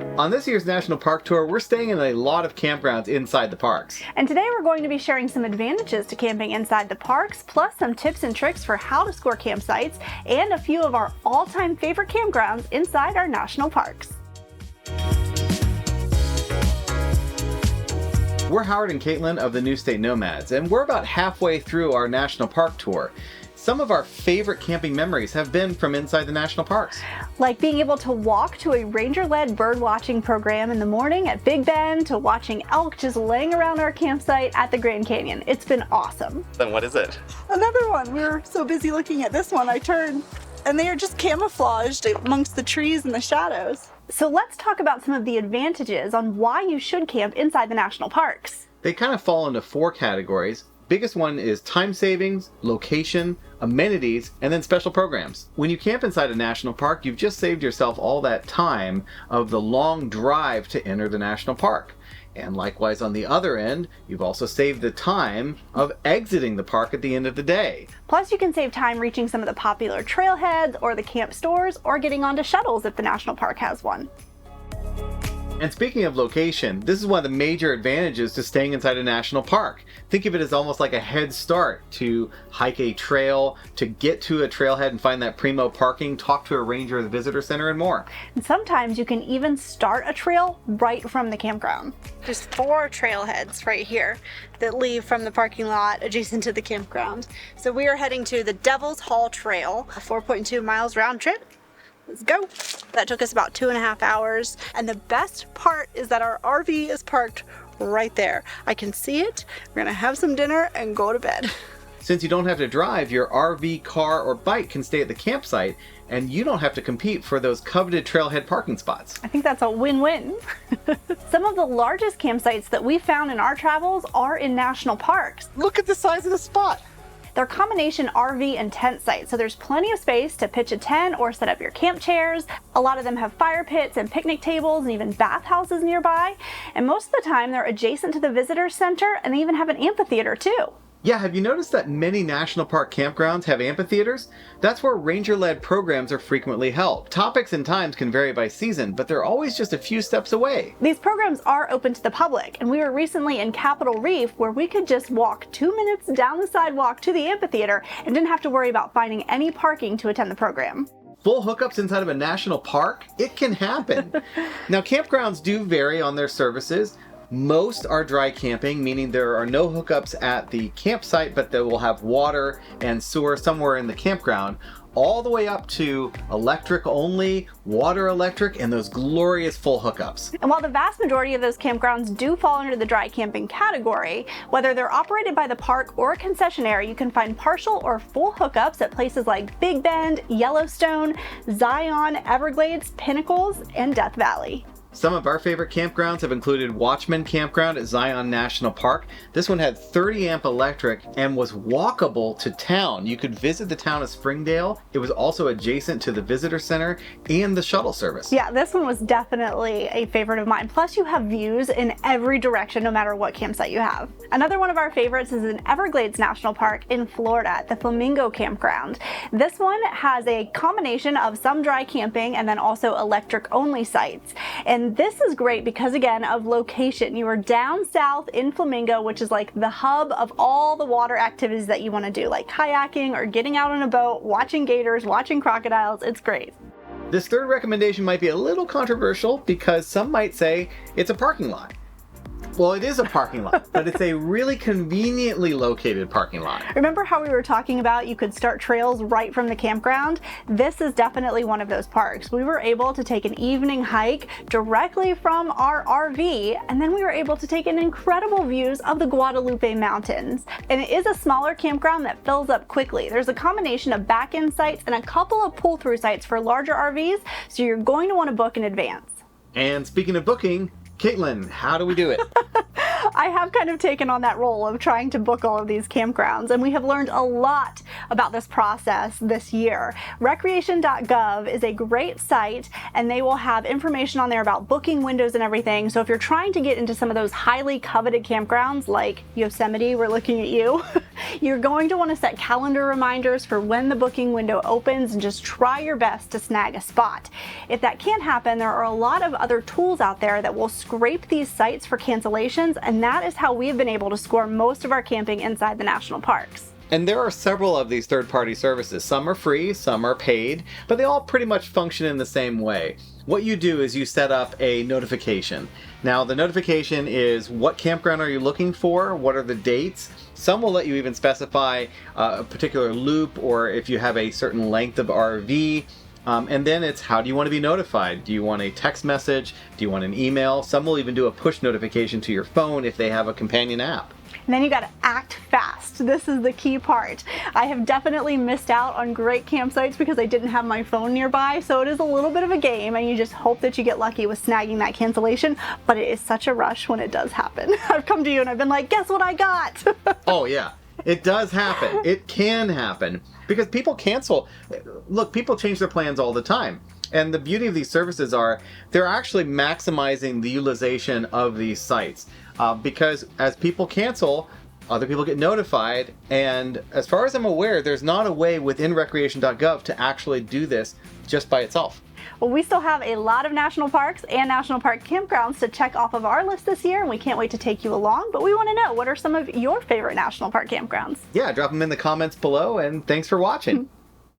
On this year's National Park Tour, we're staying in a lot of campgrounds inside the parks. And today we're going to be sharing some advantages to camping inside the parks, plus some tips and tricks for how to score campsites, and a few of our all-time favorite campgrounds inside our national parks. We're Howard and Caitlin of the New State Nomads, and we're about halfway through our National Park Tour. Some of our favorite camping memories have been from inside the national parks. Like being able to walk to a ranger-led bird watching program in the morning at Big Bend, to watching elk just laying around our campsite at the Grand Canyon. It's been awesome. Then what is it? Another one. We were so busy looking at this one, I turned, and they are just camouflaged amongst the trees and the shadows. So let's talk about some of the advantages on why you should camp inside the national parks. They kind of fall into 4 categories. Biggest one is time savings, location, amenities, and then special programs. When you camp inside a national park, you've just saved yourself all that time of the long drive to enter the national park. And likewise on the other end, you've also saved the time of exiting the park at the end of the day. Plus you can save time reaching some of the popular trailheads or the camp stores, or getting onto shuttles if the national park has one. And speaking of location, this is one of the major advantages to staying inside a national park. Think of it as almost like a head start to hike a trail, to get to a trailhead and find that primo parking, talk to a ranger at the visitor center, and more. And sometimes you can even start a trail right from the campground. There's 4 trailheads right here that leave from the parking lot adjacent to the campground. So we are heading to the Devil's Hall Trail, a 4.2 miles round trip. Let's go. That took us about 2.5 hours. And the best part is that our RV is parked right there. I can see it. We're gonna have some dinner and go to bed. Since you don't have to drive, your RV, car, or bike can stay at the campsite, and you don't have to compete for those coveted trailhead parking spots. I think that's a win-win. Some of the largest campsites that we found in our travels are in national parks. Look at the size of the spot. They're combination RV and tent sites, so there's plenty of space to pitch a tent or set up your camp chairs. A lot of them have fire pits and picnic tables and even bathhouses nearby. And most of the time they're adjacent to the visitor center, and they even have an amphitheater too. Yeah, have you noticed that many national park campgrounds have amphitheaters? That's where ranger-led programs are frequently held. Topics and times can vary by season, but they're always just a few steps away. These programs are open to the public, and we were recently in Capitol Reef where we could just walk 2 minutes down the sidewalk to the amphitheater and didn't have to worry about finding any parking to attend the program. Full hookups inside of a national park? It can happen. Now, campgrounds do vary on their services. Most are dry camping, meaning there are no hookups at the campsite, but they will have water and sewer somewhere in the campground, all the way up to electric only, water electric, and those glorious full hookups. And while the vast majority of those campgrounds do fall under the dry camping category, whether they're operated by the park or a concessionaire, you can find partial or full hookups at places like Big Bend, Yellowstone, Zion, Everglades, Pinnacles, and Death Valley. Some of our favorite campgrounds have included Watchman Campground at Zion National Park. This one had 30 amp electric and was walkable to town. You could visit the town of Springdale. It was also adjacent to the visitor center and the shuttle service. Yeah, this one was definitely a favorite of mine. Plus you have views in every direction no matter what campsite you have. Another one of our favorites is in Everglades National Park in Florida at the Flamingo Campground. This one has a combination of some dry camping and then also electric only sites. And this is great because, again, of location. You are down south in Flamingo, which is like the hub of all the water activities that you want to do, like kayaking or getting out on a boat, watching gators, watching crocodiles. It's great. This third recommendation might be a little controversial because some might say it's a parking lot. Well, it is a parking lot, but it's a really conveniently located parking lot. Remember how we were talking about you could start trails right from the campground? This is definitely one of those parks. We were able to take an evening hike directly from our RV, and then we were able to take in incredible views of the Guadalupe Mountains. And it is a smaller campground that fills up quickly. There's a combination of back-in sites and a couple of pull-through sites for larger RVs, so you're going to want to book in advance. And speaking of booking, Caitlin, how do we do it? I have kind of taken on that role of trying to book all of these campgrounds, and we have learned a lot about this process this year. Recreation.gov is a great site, and they will have information on there about booking windows and everything. So if you're trying to get into some of those highly coveted campgrounds like Yosemite, we're looking at you, You're going to want to set calendar reminders for when the booking window opens and just try your best to snag a spot. If that can't happen, there are a lot of other tools out there that will scrape these sites for cancellations, and that is how we've been able to score most of our camping inside the national parks. And there are several of these third-party services. Some are free, some are paid, but they all pretty much function in the same way. What you do is you set up a notification. Now, the notification is what campground are you looking for? What are the dates? Some will let you even specify a particular loop, or if you have a certain length of RV. And then it's how do you want to be notified? Do you want a text message? Do you want an email? Some will even do a push notification to your phone if they have a companion app. And then you gotta act fast. This is the key part. I have definitely missed out on great campsites because I didn't have my phone nearby, so it is a little bit of a game and you just hope that you get lucky with snagging that cancellation, but it is such a rush when it does happen. I've come to you and I've been like, guess what I got? Oh yeah, it does happen. It can happen because people cancel. Look, people change their plans all the time. And the beauty of these services are they're actually maximizing the utilization of these sites. Because as people cancel, other people get notified, and as far as I'm aware, there's not a way within recreation.gov to actually do this just by itself. Well, we still have a lot of national parks and national park campgrounds to check off of our list this year, and we can't wait to take you along, but we want to know, what are some of your favorite national park campgrounds? Yeah, drop them in the comments below, and thanks for watching.